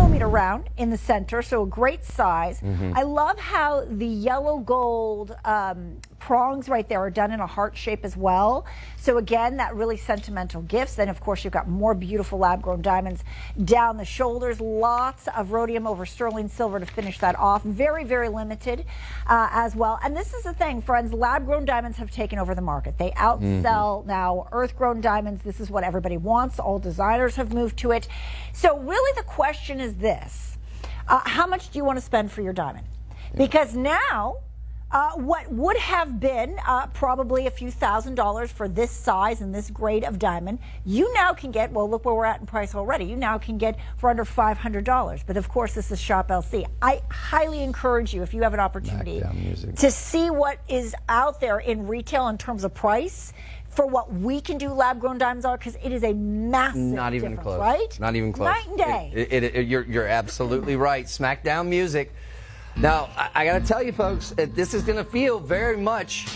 millimeter round in the center, so a great size. I love how the yellow gold prongs right there are done in a heart shape as well. So again, that really sentimental gifts. Then of course you've got more beautiful lab-grown diamonds down the shoulders. Lots of rhodium over sterling silver to finish that off. Very, very limited as well. And this is the thing, friends, lab-grown diamonds have taken over the market. They outsell now earth-grown diamonds. This is what everybody wants. All designers have moved to it. So really the question is this: how much do you want to spend for your diamond? Because now what would have been probably a few $1,000s for this size and this grade of diamond, you now can get, well, look where we're at in price already, you now can get for under $500. But of course, this is Shop LC. I highly encourage you, if you have an opportunity, to see what is out there in retail in terms of price for what we can do lab-grown diamonds are, because it is a massive Not even difference, close. right? Not even close. Night and day. You're absolutely right. Smackdown music. Now, I got to tell you, folks, this is going to feel very much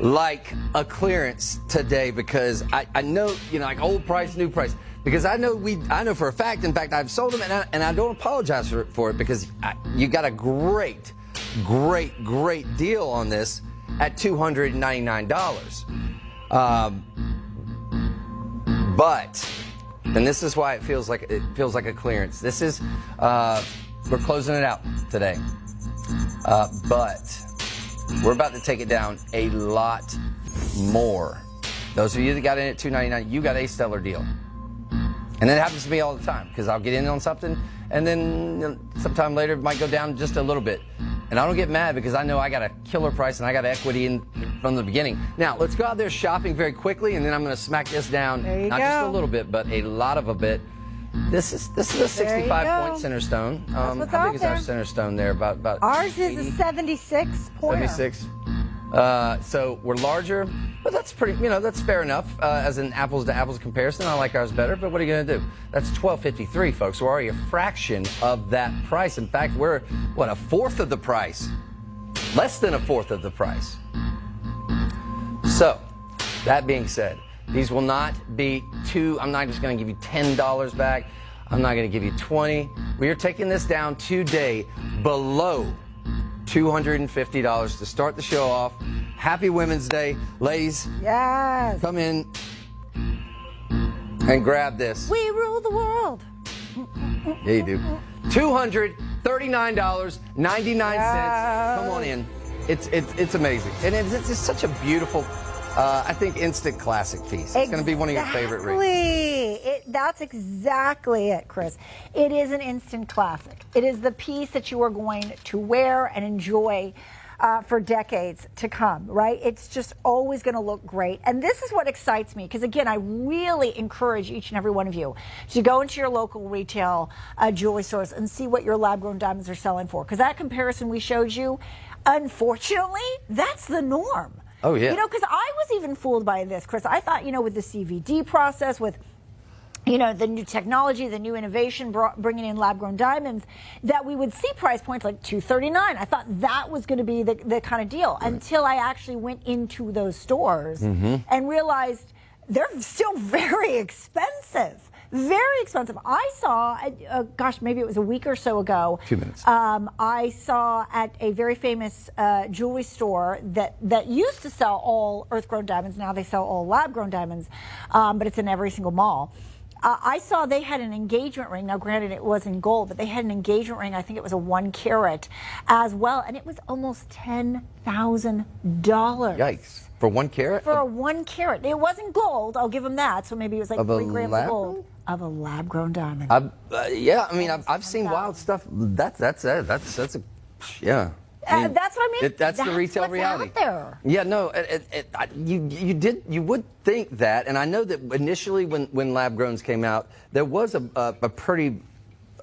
like a clearance today, because I know, you know, like old price, new price. Because I know for a fact, in fact, I've sold them, and I don't apologize for it, because you got a great deal on this at $299. But, and this is why it feels like a clearance. This is we're closing it out today, but we're about to take it down a lot more. Those of you that got in at $299, you got a stellar deal. And that happens to me all the time, because I'll get in on something, and then sometime later it might go down just a little bit. And I don't get mad, because I know I got a killer price and I got equity in from the beginning. Now, let's go out there shopping very quickly, and then I'm going to smack this down, not just a little bit, but a lot of a bit. This is a 65-point center stone. How big is our center stone there? About ours 80? is a 76 pointer. 76. So we're larger, but that's pretty, you know, that's fair enough as an apples to apples comparison. I like ours better, but what are you going to do? That's $12.53, folks. We're already a fraction of that price. In fact, we're, what, a fourth of the price? Less than a fourth of the price. So, that being said, these will not be I'm not just going to give you $10 back. I'm not going to give you $20. We are taking this down today below $250 to start the show off. Happy Women's Day. Ladies, yes, come in and grab this. We rule the world. Yeah, you do. $239.99. Come on in. It's amazing. And it's just such a beautiful, I think, instant classic piece. It's going to be one of your favorite rings. That's exactly it, Chris. It is an instant classic. It is the piece that you are going to wear and enjoy for decades to come, right? It's just always going to look great. And this is what excites me, because again, I really encourage each and every one of you to go into your local retail jewelry stores and see what your lab-grown diamonds are selling for, because that comparison we showed you, unfortunately, that's the norm. Oh, yeah. You know, because I was even fooled by this, Chris. I thought, you know, with the CVD process, with, you know, the new technology, the new innovation, bringing in lab-grown diamonds, that we would see price points like $239. I thought that was going to be the kind of deal, until I actually went into those stores and realized they're still very expensive. Very expensive. I saw, gosh, maybe it was a week or so ago. 2 minutes. I saw at a very famous jewelry store that used to sell all earth-grown diamonds. Now they sell all lab-grown diamonds, but it's in every single mall. I saw they had an engagement ring. Now, granted, it was in gold, but they had an engagement ring. I think it was a 1 carat as well, and it was almost $10,000. Yikes. For 1 carat? For a 1 carat. It wasn't gold, I'll give them that. So maybe it was like 3 grams of gold. Of a lab-grown diamond. Yeah, I mean, I've seen wild stuff. That's yeah. That's what I mean. That's the retail reality. Out there. Yeah, no, you would think that, and I know that initially when lab-growns came out, there was a pretty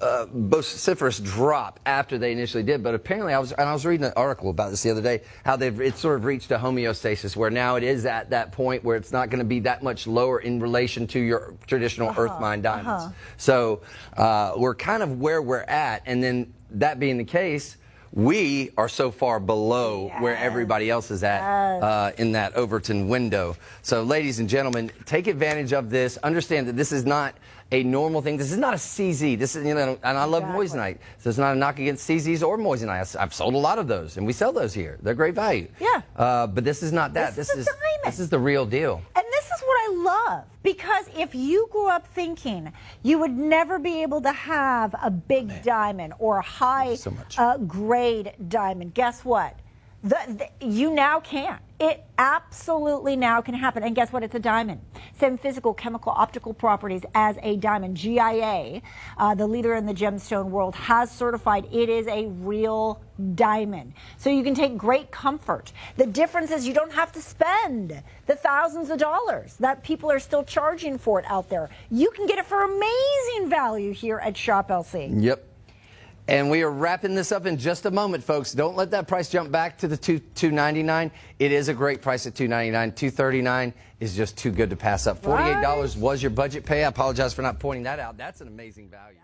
vociferous drop after they initially did, but apparently I was reading an article about this the other day, how it's sort of reached a homeostasis, where now it is at that point where it's not going to be that much lower in relation to your traditional earth mine diamonds. So we're kind of where we're at, and then that being the case, we are so far below where everybody else is at in that Overton window. So, ladies and gentlemen, take advantage of this. Understand that this is not a normal thing. This is not a CZ. This is, you know, and I love moissanite. So it's not a knock against CZs or moissanite. I've sold a lot of those, and we sell those here. They're great value. Yeah. But this is not that. This is a diamond. This is the real deal. And this is what I love, because if you grew up thinking you would never be able to have a big diamond or a high grade diamond, guess what? You now can. It absolutely now can happen. And guess what? It's a diamond. Same physical, chemical, optical properties as a diamond. GIA, the leader in the gemstone world, has certified it is a real diamond. So you can take great comfort. The difference is you don't have to spend the thousands of dollars that people are still charging for it out there. You can get it for amazing value here at Shop LC. Yep. And we are wrapping this up in just a moment, folks. Don't let that price jump back to the $299. It is a great price at $299. $239 is just too good to pass up. $48 was your budget pay. I apologize for not pointing that out. That's an amazing value.